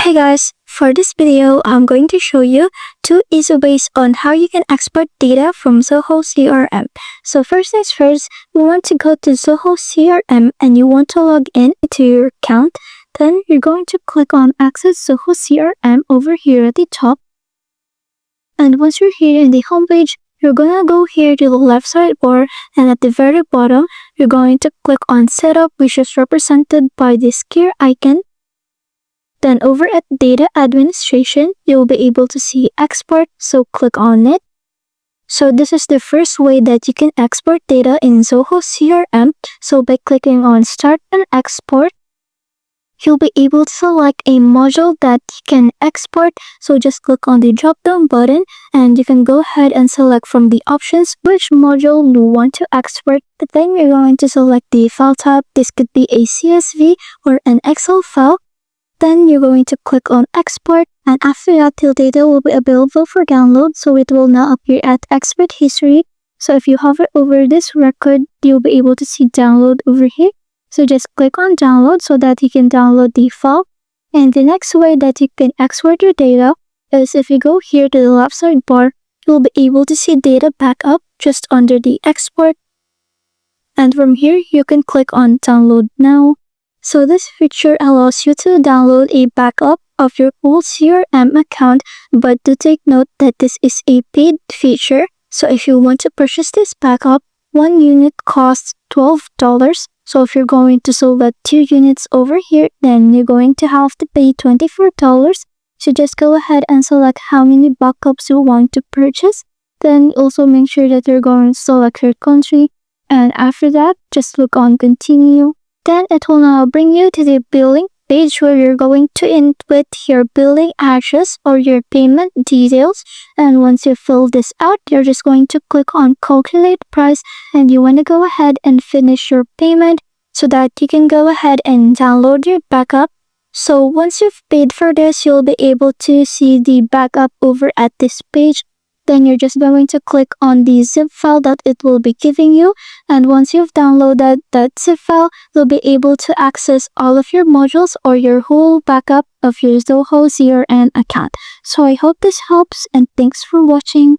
Hey guys, for this video, I'm going to show you two easy ways on how you can export data from Zoho CRM. So first things first, you want to go to Zoho CRM and you want to log in to your account. Then you're going to click on Access Zoho CRM over here at the top. And once you're here in the homepage, you're gonna go here to the left side bar, and at the very bottom, you're going to click on Setup, which is represented by this gear icon. Then over at Data Administration, you'll be able to see Export, so click on it. So this is the first way that you can export data in Zoho CRM. So by clicking on Start and Export, you'll be able to select a module that you can export. So just click on the drop down button and you can go ahead and select from the options which module you want to export. Then you're going to select the file type. This could be a CSV or an Excel file. Then you're going to click on Export, and after that, the data will be available for download, so it will now appear at Export History. So if you hover over this record, you'll be able to see Download over here. So just click on Download so that you can download the file. And the next way that you can export your data is if you go here to the left side bar, you'll be able to see Data Backup just under the Export. And from here, you can click on Download Now. So this feature allows you to download a backup of your whole CRM account, but do take note that this is a paid feature. So if you want to purchase this backup, 1 unit costs $12. So if you're going to select 2 units over here, then you're going to have to pay $24. So just go ahead and select how many backups you want to purchase. Then also make sure that you're going to select your country. And after that, just click on Continue. Then it will now bring you to the billing page where you're going to input your billing address or your payment details. And once you fill this out, you're just going to click on Calculate Price, and you want to go ahead and finish your payment so that you can go ahead and download your backup. So once you've paid for this, you'll be able to see the backup over at this page. Then you're just going to click on the zip file that it will be giving you. And once you've downloaded that zip file, you'll be able to access all of your modules or your whole backup of your Zoho CRM account. So I hope this helps, and thanks for watching.